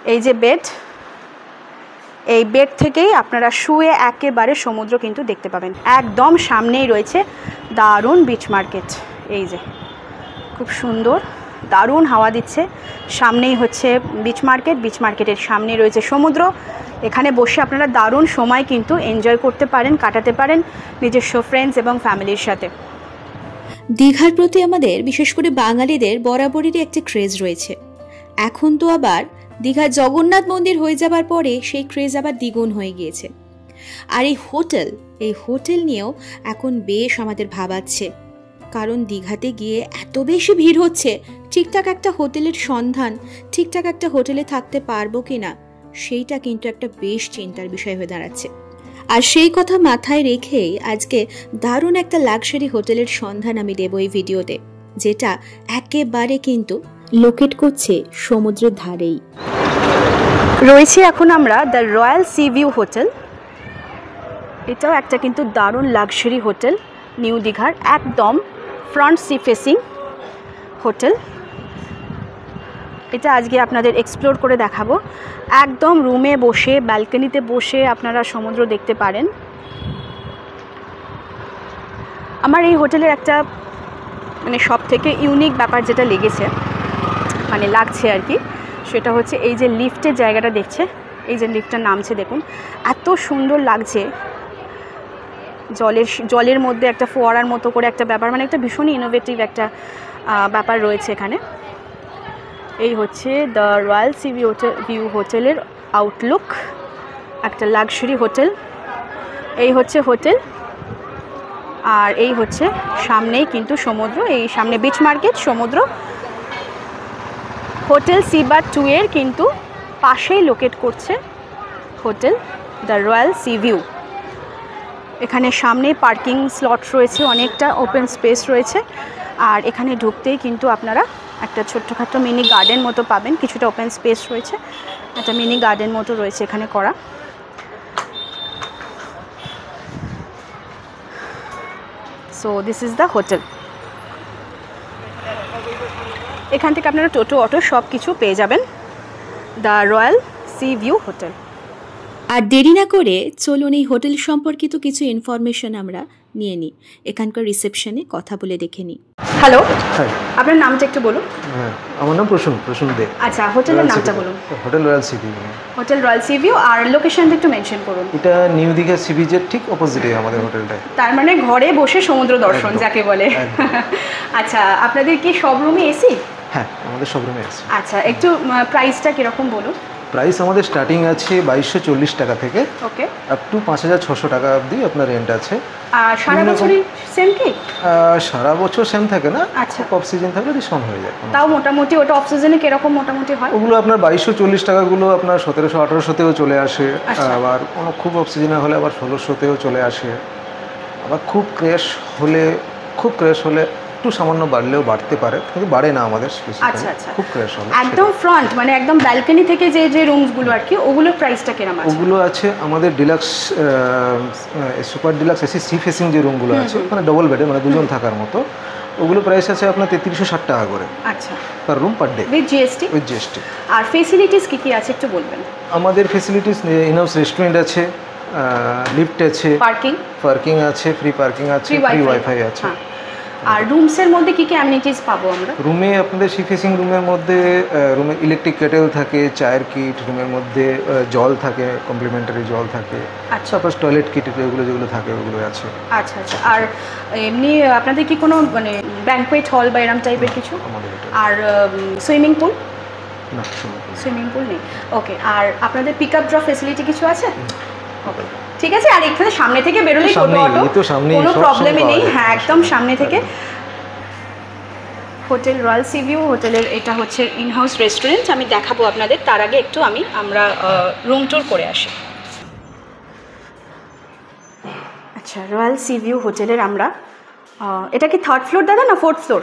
এই যে বেড, এই বেড থেকেই আপনারা শুয়ে একেবারে সমুদ্র কিন্তু দেখতে পাবেন। একদম সামনেই রয়েছে দারুণ বিচ মার্কেট। এই যে খুব সুন্দর, দারুণ হাওয়া দিচ্ছে। সামনেই হচ্ছে বিচ মার্কেট, বিচ মার্কেটের সামনে রয়েছে সমুদ্র। এখানে বসে আপনারা দারুণ সময় কিন্তু এনজয় করতে পারেন, কাটাতে পারেন নিজস্ব ফ্রেন্ডস এবং ফ্যামিলির সাথে। দীঘার প্রতি আমাদের বিশেষ করে বাঙালিদের বরাবরই একটা ক্রেজ রয়েছে। এখন তো আবার দীঘার জগন্নাথ মন্দির হয়ে যাবার পরে সেই ক্রেজ আবার দ্বিগুণ হয়ে গিয়েছে। আর এই হোটেল নিয়েও এখন বেশ আমাদের ভাবাচ্ছে, কারণ দীঘাতে গিয়ে এত বেশি ভিড় হচ্ছে, ঠিকঠাক একটা হোটেলের সন্ধান, ঠিকঠাক একটা হোটেলে থাকতে পারবো কিনা সেইটা কিন্তু একটা বেশ চিন্তার বিষয় হয়ে দাঁড়াচ্ছে। আর সেই কথা মাথায় রেখেই আজকে দারুণ একটা লাক্সারি হোটেলের সন্ধান আমি দেব এই ভিডিওতে, যেটা একেবারে কিন্তু লোকেট করছে সমুদ্রের ধারেই। রয়েছে এখন আমরা the royal sea view hotel. এটাও একটা কিন্তু দারুণ লাক্সারি হোটেল, নিউ দীঘার একদম ফ্রন্ট সি ফেসিং হোটেল। এটা আজকে আপনাদের এক্সপ্লোর করে দেখাবো। একদম রুমে বসে, ব্যালকনিতে বসে আপনারা সমুদ্র দেখতে পারেন। আমার এই হোটেলের একটা মানে সব থেকে ইউনিক ব্যাপার যেটা লেগেছে, মানে লাগছে আর কি, সেটা হচ্ছে এই যে লিফটের জায়গাটা দেখছে, এই যে লিফটটা নামছে দেখুন, এত সুন্দর লাগছে। জলের মধ্যে একটা ফোয়ারার মতো করে একটা ব্যাপার, মানে একটা ভীষণই ইনোভেটিভ একটা ব্যাপার রয়েছে এখানে। এই হচ্ছে দ্য রয়্যাল সি ভিউ হোটেলের আউটলুক, একটা লাক্সারি হোটেল। এই হচ্ছে হোটেল, আর এই হচ্ছে সামনেই কিন্তু সমুদ্র, এই সামনে বিচ মার্কেট, সমুদ্র। হোটেল সিবার 2 এর কিন্তু পাশেই লোকেট করছে hotel the royal sea view. এখানে সামনে পার্কিং স্লট রয়েছে, অনেকটা ওপেন স্পেস রয়েছে। আর এখানে ঢুকতেই কিন্তু আপনারা একটা ছোট্টখাটো মিনি গার্ডেন মতো পাবেন, কিছুটা ওপেন স্পেস রয়েছে, একটা মিনি গার্ডেন মতো রয়েছে এখানে করা। So this is the hotel. এখান থেকে আপনারা টোটো, অটো সব কিছু পেয়ে যাবেন, the royal sea view hotel. আর দেরি না করে চলুন এই হোটেল সম্পর্কিত কিছু ইনফরমেশন আমরা নিয়ে নিই, এখানকার রিসেপশনে কথা বলে দেখে নিই। হ্যালো, আপনার নামটা একটু বলুন। হ্যাঁ, আমার নাম প্রসূন দে। আচ্ছা, হোটেলের নামটা বলুন। Hotel royal sea view. Hotel royal sea view, আর লোকেশনটা একটু মেনশন করুন। এটা নিউ দীঘা সি বিচের ঠিক অপোজিটে আমাদের হোটেলটা। তার মানে ঘরে বসে সমুদ্র দর্শন যাকে বলে। আচ্ছা, আপনাদের কি সব রুমে এসি? হ্যাঁ, আমাদের সব রুমে এসি। আচ্ছা, একটু প্রাইসটা কিরকম বলুন। প্রাইস আমাদের স্টার্টিং আছে 2240 টাকা থেকে, ওকে, আপ টু 5600 টাকা অবধি আপনার রেন্ট আছে। আর সারা বছরই সেম কি? সারা বছর সেম থাকে না, আচ্ছা, অফ সিজন থাকলে ডিসকাউন্ট হয়ে যায়। তাও মোটামুটি ওটা অফ সিজনে কিরকম মোটামুটি হয়? ওগুলো আপনার 2240 টাকাগুলো আপনার 1700-1800তেও চলে আসে, আবার কোনো খুব অফ সিজনে হলে আবার 1600তেও চলে আসে। আবার খুব ক্র্যাশ হলে একটু সামান্য বাড়লেও বাড়তে পারে, কিন্তু বাড়ে না আমাদের। আচ্ছা আচ্ছা, খুব ক্র্যাশ হলে একদম ফ্রন্ট মানে একদম ব্যালকনি থেকে যে রুমসগুলো আর কি, ওগুলোর প্রাইসটা কিরকম আছে? ওগুলো আছে আমাদের deluxe, super deluxe AC sea facing যে রুমগুলো আছে, মানে ডবল বেডে, মানে দুজন থাকার মতো, ওগুলো প্রাইস আছে আপনার 3360 টাকা করে। আচ্ছা, per room per day with GST? With GST. আর ফেসিলিটিস কি আছে একটু বলবেন? আমাদের ফেসিলিটিস ইনহাউস রেস্টুরেন্ট আছে, লিফট আছে, পার্কিং আছে, ফ্রি পার্কিং আছে, ফ্রি ওয়াইফাই আছে। আর রুমসের মধ্যে কি কি অ্যামিনিটিস পাবো আমরা? রুমে আপনাদের সি ফেসিং রুমের মধ্যে রুমে ইলেকট্রিক কেটেল থাকে, চায়ের কিট, রুমের মধ্যে জল থাকে, কমপ্লিমেন্টারি জল থাকে। আচ্ছা, তারপর টয়লেট কিট যেগুলো থাকে ওগুলো আছে। আচ্ছা আচ্ছা, আর এমনি আপনাদের কি কোনো মানে ব্যাঙ্কোয়েট হল বা এরম টাইপের কিছু? আর সুইমিং পুল? না, সুইমিং পুল নেই। ওকে, আর আপনাদের পিক আপ ড্রপ ফেসিলিটি কিছু আছে? ওকে, ঠিক আছে। আর এখানে সামনে থেকে বেরোলেই টোটো অটো, কোনো প্রবলেমই নেই। হ্যাঁ, একদম সামনে থেকে। হোটেল রয়্যাল সি ভিউ হোটেলের এটা হচ্ছে ইনহাউস রেস্টুরেন্ট, আমি দেখাবো আপনাদের। তার আগে একটু আমরা রুম ট্যুর করে আসি। আচ্ছা, রয়্যাল সি ভিউ হোটেলের আমরা, এটা কি 3rd ফ্লোর দাদা না 4th ফ্লোর?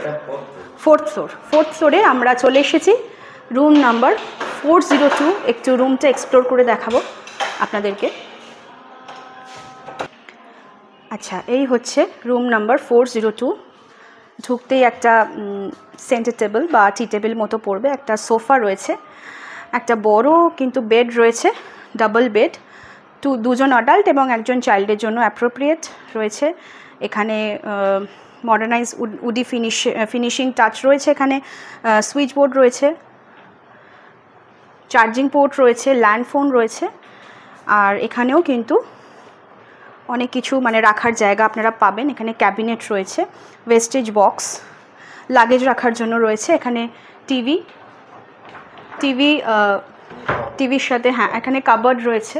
4th ফ্লোরে আমরা চলে এসেছি, রুম নাম্বার 402। একটু রুমটা এক্সপ্লোর করে দেখাবো আপনাদেরকে। আচ্ছা, এই হচ্ছে রুম নাম্বার 402। ঢুকতেই একটা সেন্টার টেবিল বা টি টেবিল মতো পড়বে, একটা সোফা রয়েছে, একটা বড় কিন্তু বেড রয়েছে, ডাবল বেড, দুজন অ্যাডাল্ট এবং একজন চাইল্ডের জন্য অ্যাপ্রোপ্রিয়েট রয়েছে। এখানে মডার্নাইজ উডি ফিনিশিং টাচ রয়েছে। এখানে সুইচ বোর্ড রয়েছে, চার্জিং পোর্ট রয়েছে, ল্যান্ড ফোন রয়েছে। আর এখানেও কিন্তু অনেক কিছু মানে রাখার জায়গা আপনারা পাবেন। এখানে ক্যাবিনেট রয়েছে, ওয়েস্টেজ বক্স, লাগেজ রাখার জন্য রয়েছে। এখানে টিভির সাথে হ্যাঁ এখানে কাবার্ড রয়েছে,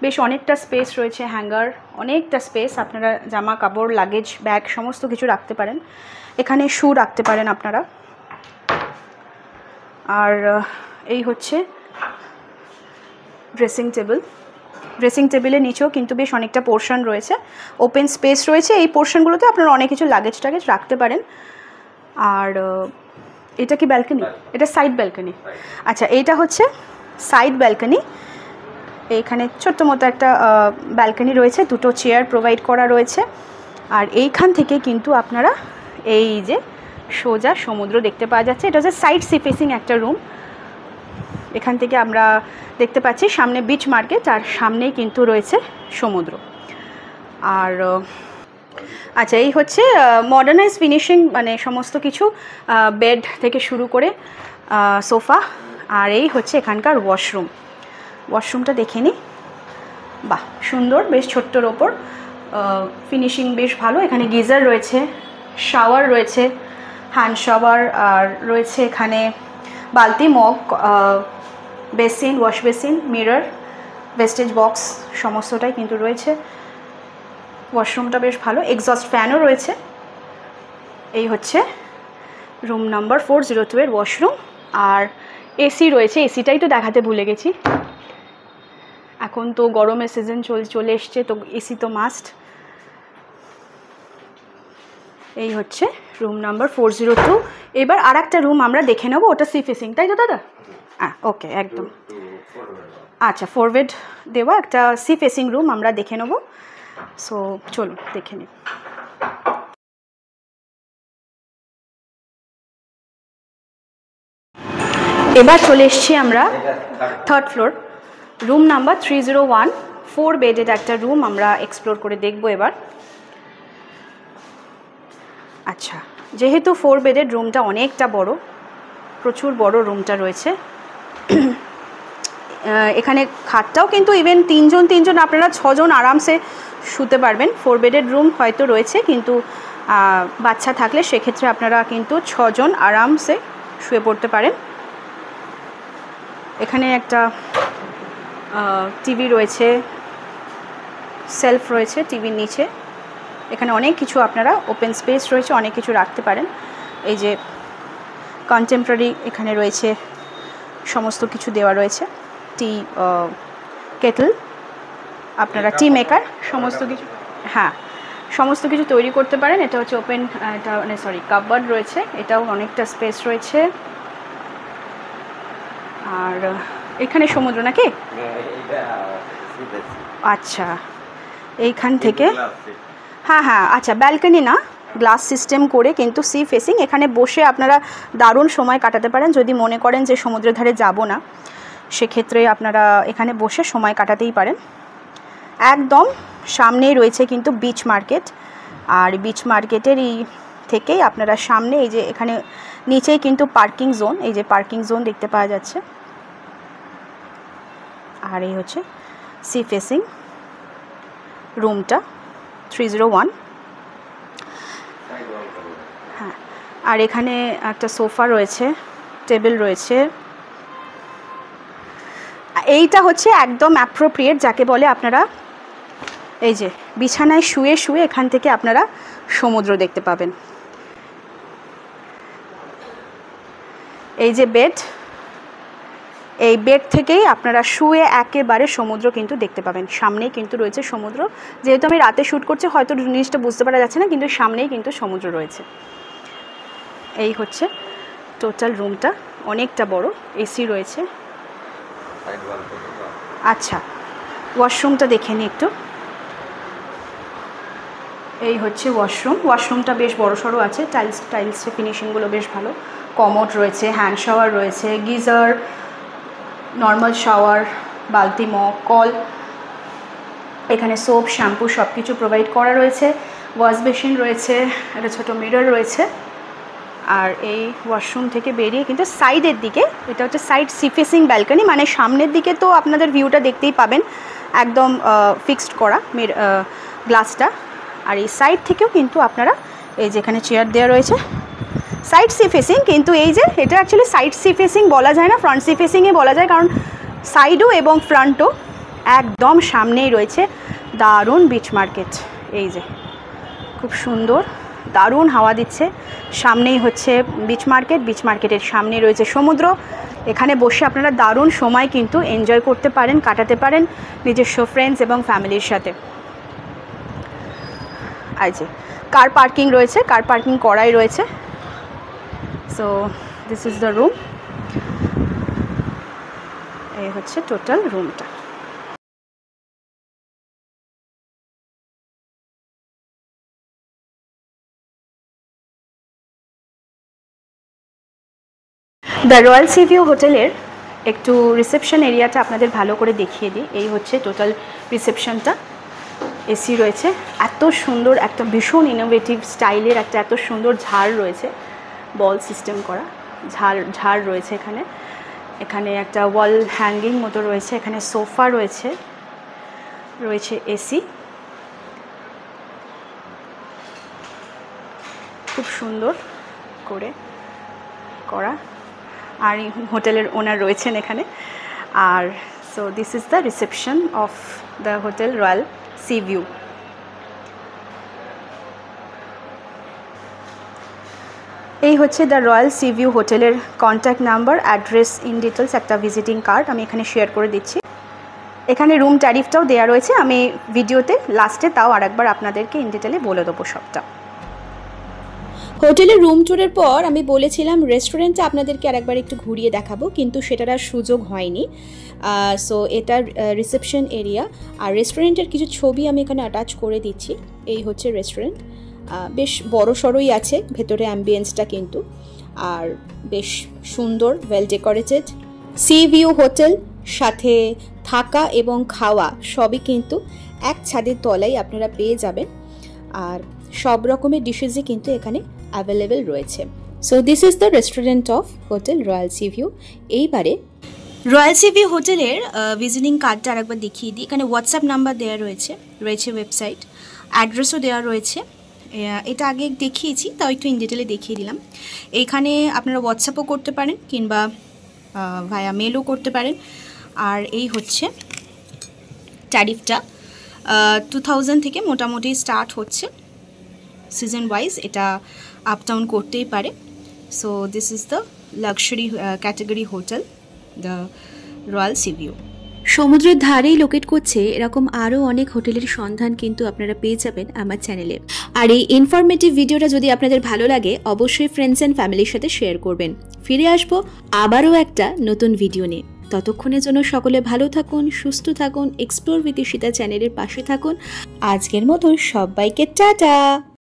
বেশ অনেকটা স্পেস রয়েছে, হ্যাঙ্গার, অনেকটা স্পেস, আপনারা জামা কাপড়, লাগেজ, ব্যাগ সমস্ত কিছু রাখতে পারেন। এখানে শু রাখতে পারেন আপনারা। আর এই হচ্ছে ড্রেসিং টেবিলের নিচেও কিন্তু বেশ অনেকটা পোর্শন রয়েছে, ওপেন স্পেস রয়েছে। এই পোর্শনগুলোতে আপনারা অনেক কিছু লাগেজ টাগেজ রাখতে পারেন। আর এটা কি ব্যালকনি? এটা সাইড ব্যালকনি। আচ্ছা, এইটা হচ্ছে সাইড ব্যালকনি। এইখানে ছোট্ট মতো একটা ব্যালকনি রয়েছে, দুটো চেয়ার প্রোভাইড করা রয়েছে। আর এইখান থেকে কিন্তু আপনারা এই যে সোজা সমুদ্র দেখতে পাওয়া যাচ্ছে। এটা হচ্ছে সাইড সি ফেসিং একটা রুম। এখান থেকে আমরা দেখতে পাচ্ছি সামনে বিচ মার্কেট, আর সামনেই কিন্তু রয়েছে সমুদ্র। আর আচ্ছা, এই হচ্ছে মডার্নাইজ ফিনিশিং, মানে সমস্ত কিছু, বেড থেকে শুরু করে সোফা। আর এই হচ্ছে এখানকার ওয়াশরুমটা দেখে নিই। বাহ, সুন্দর, বেশ ছোট্টর ওপর ফিনিশিং বেশ ভালো। এখানে গিজার রয়েছে, শাওয়ার রয়েছে, হ্যান্ড শাওয়ার, আর রয়েছে এখানে বালতি, mug, basin, wash basin, mirror, wastage box সমস্তটাই কিন্তু রয়েছে। ওয়াশরুমটা বেশ ভালো, এক্সস্ট ফ্যানও রয়েছে। এই হচ্ছে রুম নাম্বার 402 এর ওয়াশরুম। আর এসি রয়েছে, এসিটাই তো দেখাতে ভুলে গেছি। এখন তো গরমের সিজন চলে এসছে, তো এসি তো মাস্ট। এই হচ্ছে রুম নাম্বার 402। এবার আর একটা রুম আমরা দেখে নেবো, ওটা সি ফেসিং, তাই তো দাদা? হ্যাঁ, ওকে, একদম। আচ্ছা, 4 বেড দেওয়া একটা সি ফেসিং রুম আমরা দেখে নেবো। সো চলুন দেখে নিই। এবার চলে এসেছি আমরা 3rd ফ্লোর, রুম নাম্বার 301। 4 বেডের একটা রুম আমরা এক্সপ্লোর করে দেখব এবার। আচ্ছা, যেহেতু 4 বেডের রুমটা অনেকটা বড়, প্রচুর বড় রুমটা রয়েছে। এখানে খাটটাও কিন্তু ইভেন 3 জন আপনারা 6 জন আরামসে শুতে পারবেন। 4 বেডের রুম হয়তো রয়েছে, কিন্তু বাচ্চা থাকলে সেক্ষেত্রে আপনারা কিন্তু 6 জন আরামসে শুয়ে পড়তে পারেন। এখানে একটা টিভি রয়েছে, সেলফ রয়েছে টিভির নিচে। এখানে অনেক কিছু আপনারা, ওপেন স্পেস রয়েছে, অনেক কিছু রাখতে পারেন। এই যে কন্টেম্পোরারি এখানে রয়েছে, সমস্ত কিছু দেওয়া রয়েছে। টি কেটল, আপনারা টি মেকার, সমস্ত কিছু, হ্যাঁ সমস্ত কিছু তৈরি করতে পারেন। এটা হচ্ছে ওপেন, এটা মানে সরি কাপবোর্ড রয়েছে, এটাও অনেকটা স্পেস রয়েছে। আর এখানে সমুদ্র নাকি? আচ্ছা, এইখান থেকে, হ্যাঁ আচ্ছা, ব্যালকনি না, গ্লাস সিস্টেম করে কিন্তু সি ফেসিং। এখানে বসে আপনারা দারুণ সময় কাটাতে পারেন। যদি মনে করেন যে সমুদ্রের ধারে যাব না, সেক্ষেত্রে আপনারা এখানে বসে সময় কাটাতেই পারেন। একদম সামনেই রয়েছে কিন্তু বিচ মার্কেট। আর বিচ মার্কেটের এই থেকেই আপনারা সামনে, এই যে এখানে নিচেই কিন্তু পার্কিং জোন, এই যে পার্কিং জোন দেখতে পাওয়া যাচ্ছে। আর এই হচ্ছে সি ফেসিং রুমটা 301। হ্যাঁ, আর এখানে একটা সোফা রয়েছে, টেবিল রয়েছে। এইটা হচ্ছে একদম অ্যাপ্রোপ্রিয়েট, যাকে বলে আপনারা এই যে বিছানায় শুয়ে শুয়ে এখান থেকে আপনারা সমুদ্র দেখতে পাবেন। এই যে বেড, এই বেড থেকেই আপনারা শুয়ে একেবারে সমুদ্র কিন্তু দেখতে পাবেন। সামনেই কিন্তু রয়েছে সমুদ্র। যেহেতু আমি রাতে শ্যুট করছি, হয়তো জিনিসটা বুঝতে পারা যাচ্ছে না, কিন্তু সামনেই কিন্তু সমুদ্র রয়েছে। এই হচ্ছে টোটাল রুমটা, অনেকটা বড়, এসি রয়েছে। আচ্ছা, ওয়াশরুমটা দেখে নিই একটু। এই হচ্ছে ওয়াশরুমটা বেশ বড়সড় আছে, টাইলসের ফিনিশিংগুলো বেশ ভালো। কমোড রয়েছে, হ্যান্ড শাওয়ার রয়েছে, গিজার, নর্মাল শাওয়ার, বালতি, মগ, কল, এখানে সোপ, শ্যাম্পু সব কিছু প্রোভাইড করা রয়েছে। ওয়াশ বেসিন রয়েছে, একটা ছোটো মিরর রয়েছে। আর এই ওয়াশরুম থেকে বেরিয়ে কিন্তু সাইডের দিকে, এটা হচ্ছে সাইড সি ফেসিং ব্যালকনি, মানে সামনের দিকে তো আপনাদের ভিউটা দেখতেই পাবেন, একদম ফিক্সড করা গ্লাসটা। আর এই সাইড থেকেও কিন্তু আপনারা এই যে এখানে চেয়ার দেওয়া রয়েছে, সাইড সি ফেসিং, কিন্তু এই যে এটা অ্যাকচুয়ালি সাইড সি ফেসিং বলা যায় না, ফ্রন্ট সি ফেসিংয়ে বলা যায়, কারণ সাইডও এবং ফ্রন্টও একদম সামনেই রয়েছে দারুণ বিচ মার্কেট। এই যে খুব সুন্দর, দারুণ হাওয়া দিচ্ছে, সামনেই হচ্ছে বিচ মার্কেট, বিচ মার্কেটের সামনে রয়েছে সমুদ্র। এখানে বসে আপনারা দারুণ সময় কিন্তু এনজয় করতে পারেন, কাটাতে পারেন নিজস্ব ফ্রেন্ডস এবং ফ্যামিলির সাথে। আর যে কার পার্কিং রয়েছে, কার পার্কিং করাই রয়েছে। So this is the room, এই হচ্ছে টোটাল রুমটা। দ্য রয়্যাল সি ভিউ হোটেলের একটু রিসেপশন এরিয়াটা আপনাদের ভালো করে দেখিয়ে দিই। এই হচ্ছে টোটাল রিসেপশনটা, এসি রয়েছে, এত সুন্দর একটা ভীষণ ইনোভেটিভ স্টাইলের একটা এত সুন্দর ঝাড় রয়েছে, বল সিস্টেম করা ঝাড় রয়েছে এখানে। এখানে একটা ওয়াল হ্যাঙ্গিং মতো রয়েছে, এখানে সোফা রয়েছে, রয়েছে এসি, খুব সুন্দর করে করা। আর হোটেলের ওনার রয়েছেন এখানে। আর so this is the reception of the hotel royal sea view. এই হচ্ছে দ্য রয়্যাল সি ভিউ হোটেলের contact number, address, in details একটা ভিজিটিং কার্ড আমি এখানে শেয়ার করে দিচ্ছি। এখানে রুম ট্যারিফটাও দেওয়া রয়েছে, আমি ভিডিওতে লাস্টে তাও আরেকবার আপনাদেরকে ইন ডিটেলে বলে দেবো সবটা। হোটেলের রুম ট্যুরের পর আমি বলেছিলাম রেস্টুরেন্টটা আপনাদেরকে আরেকবার একটু ঘুরিয়ে দেখাবো, কিন্তু সেটার আর সুযোগ হয়নি। সো এটার রিসেপশন এরিয়া আর রেস্টুরেন্টের কিছু ছবি আমি এখানে অ্যাটাচ করে দিচ্ছি। এই হচ্ছে রেস্টুরেন্ট, বেশ বড় সড়োই আছে ভেতরে অ্যাম্বিয়েন্সটা কিন্তু, আর বেশ সুন্দর, well decorated. C view hotel, সাথে থাকা এবং খাওয়া সবই কিন্তু এক ছাদের তলায় আপনারা পেয়ে যাবেন, আর সব রকমের ডিশেসই কিন্তু এখানে অ্যাভেলেবেল রয়েছে। So this is the restaurant of hotel royal sea view. এইবারে রয়্যাল সি ভিউ হোটেলের ভিজিটিং কার্ডটা আরেকবার দেখিয়ে দিই। এখানে হোয়াটসঅ্যাপ নাম্বার দেওয়া রয়েছে, ওয়েবসাইট, অ্যাড্রেসও দেওয়া রয়েছে। এটা আগে দেখিয়েছি, তাও একটু ইন ডিটেলে দেখিয়ে দিলাম। এইখানে আপনারা হোয়াটসঅ্যাপও করতে পারেন কিংবা ভায়া মেলও করতে পারেন। আর এই হচ্ছে ট্যারিফটা, 2000 থেকে মোটামুটি স্টার্ট হচ্ছে, সিজন ওয়াইজ এটা আপ ডাউন করতেই পারে। So this is the luxury category hotel, the royal sea view. সমুদ্রের ধারেই লোকেট করছে এরকম আরও অনেক হোটেলের সন্ধান কিন্তু আপনারা পেয়ে যাবেন আমার চ্যানেলে। আর এই ইনফরমেটিভ ভিডিওটা যদি আপনাদের ভালো লাগে অবশ্যই ফ্রেন্ডস অ্যান্ড ফ্যামিলির সাথে শেয়ার করবেন। ফিরে আসবো আবারও একটা নতুন ভিডিও নিয়ে, ততক্ষণের জন্য সকলে ভালো থাকুন, সুস্থ থাকুন, এক্সপ্লোর উইথ ঈশিতা চ্যানেলের পাশে থাকুন। আজকের মতো সবাইকে টাটা।